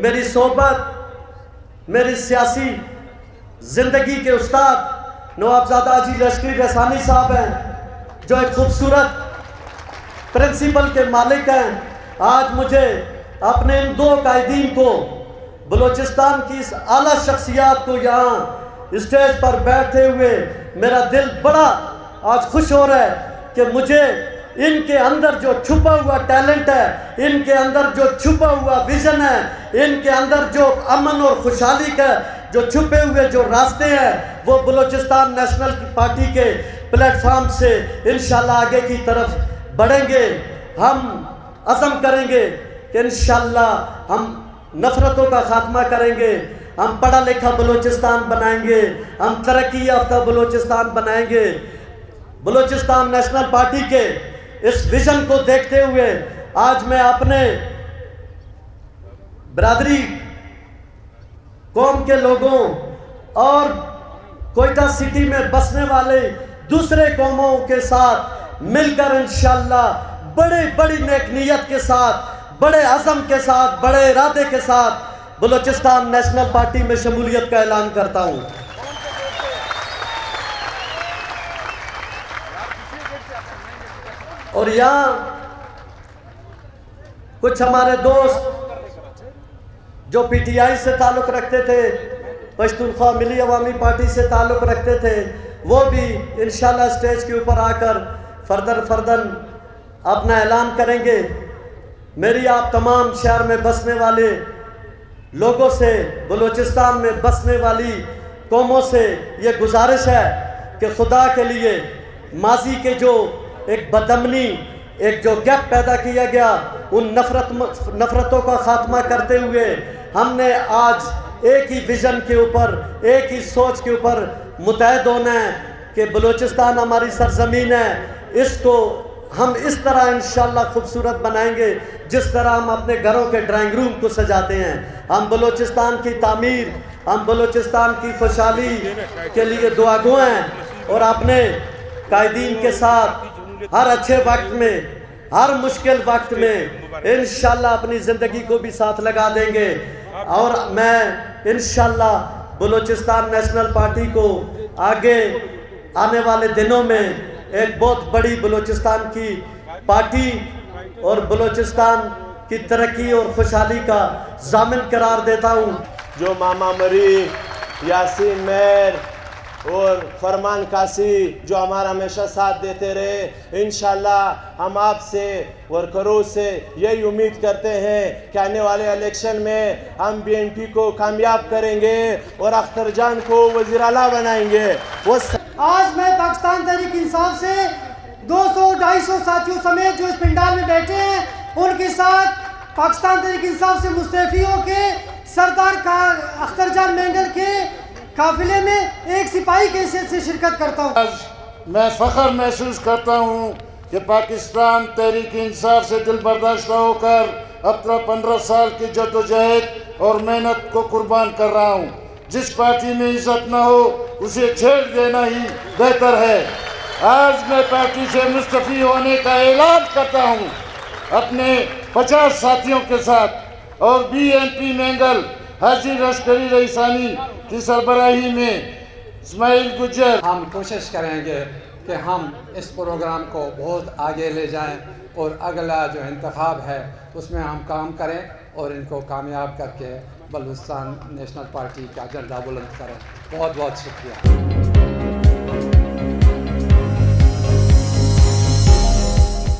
میری صحبت میری سیاسی زندگی کے استاد نوابزادہ حاجی لشکری رحسانی صاحب ہیں، جو ایک خوبصورت پرنسپل کے مالک ہیں۔ آج مجھے اپنے ان دو قائدین کو، بلوچستان کی اس اعلیٰ شخصیات کو یہاں اسٹیج پر بیٹھے ہوئے میرا دل بڑا آج خوش ہو رہا ہے کہ مجھے ان کے اندر جو چھپا ہوا ٹیلنٹ ہے، ان کے اندر جو چھپا ہوا ویژن ہے، ان کے اندر جو امن اور خوشحالی کا جو چھپے ہوئے جو راستے ہیں، وہ بلوچستان نیشنل پارٹی کے پلیٹ فارم سے انشاءاللہ آگے کی طرف بڑھیں گے۔ ہم عزم کریں گے کہ انشاءاللہ ہم نفرتوں کا خاتمہ کریں گے، ہم پڑھا لکھا بلوچستان بنائیں گے، ہم ترقی یافتہ بلوچستان بنائیں گے۔ بلوچستان نیشنل پارٹی کے اس ویژن کو دیکھتے ہوئے آج میں اپنے برادری قوم کے لوگوں اور کوئٹہ سٹی میں بسنے والے دوسرے قوموں کے ساتھ مل کر انشاءاللہ بڑی نیک نیت کے ساتھ، بڑے عزم کے ساتھ، بڑے ارادے کے ساتھ بلوچستان نیشنل پارٹی میں شمولیت کا اعلان کرتا ہوں۔ اور یہاں کچھ ہمارے دوست جو پی ٹی آئی سے تعلق رکھتے تھے، پشتونخوا ملی عوامی پارٹی سے تعلق رکھتے تھے، وہ بھی انشاءاللہ اسٹیج کے اوپر آ کر فردن اپنا اعلان کریں گے۔ میری آپ تمام شہر میں بسنے والے لوگوں سے، بلوچستان میں بسنے والی قوموں سے یہ گزارش ہے کہ خدا کے لیے ماضی کے جو ایک بدامنی، ایک جو گیپ پیدا کیا گیا، ان نفرتوں کا خاتمہ کرتے ہوئے ہم نے آج ایک ہی ویژن کے اوپر، ایک ہی سوچ کے اوپر متحد ہونا ہے کہ بلوچستان ہماری سرزمین ہے، اس کو ہم اس طرح انشاءاللہ خوبصورت بنائیں گے جس طرح ہم اپنے گھروں کے ڈرائنگ روم کو سجاتے ہیں۔ ہم بلوچستان کی تعمیر، ہم بلوچستان کی خوشحالی کے لیے دعا گو ہیں، اور اپنے قائدین کے ساتھ ہر اچھے وقت میں، ہر مشکل وقت میں انشاءاللہ اپنی زندگی کو بھی ساتھ لگا دیں گے۔ اور میں انشاءاللہ بلوچستان نیشنل پارٹی کو آگے آنے والے دنوں میں ایک بہت بڑی بلوچستان کی پارٹی اور بلوچستان کی ترقی اور خوشحالی کا ضامن قرار دیتا ہوں۔ جو ماما مری، یاسین میر اور فرمان کاسی جو ہمارا ہمیشہ ساتھ دیتے رہے، انشاءاللہ ہم آپ سے ورکروں سے یہی امید کرتے ہیں کہ آنے والے الیکشن میں ہم بی این پی کو کامیاب کریں گے اور اختر جان کو وزیر اعلیٰ بنائیں گے۔ آج میں پاکستان تحریک انصاف سے 200-250 ساتھیوں سمیت جو اس پنڈال میں بیٹھے ہیں، ان کے ساتھ پاکستان تحریک انصاف سے مستعفیوں کے سردار اختر جان مینگل کے قافلے میں ایک سپاہی کی حیثیت سے شرکت کرتا ہوں۔ آج میں فخر محسوس کرتا ہوں کہ پاکستان تحریک انصاف سے دل برداشتہ ہو کر اپنا 15 سال کی جدوجہد اور محنت کو قربان کر رہا ہوں۔ جس پارٹی میں عزت نہ ہو اسے چھیڑ دینا ہی بہتر ہے۔ آج میں پارٹی سے مستعفی ہونے کا اعلان کرتا ہوں اپنے 50 ساتھیوں کے ساتھ، اور بی این پی مینگل حاجی لشکری رحسانی کی سربراہی میں اسماعیل گجر۔ ہم کوشش کریں گے کہ ہم اس پروگرام کو بہت آگے لے جائیں، اور اگلا جو انتخاب ہے اس میں ہم کام کریں اور ان کو کامیاب کر کے بلوچستان نیشنل پارٹی کا جھنڈا بلند کریں۔ بہت بہت شکریہ۔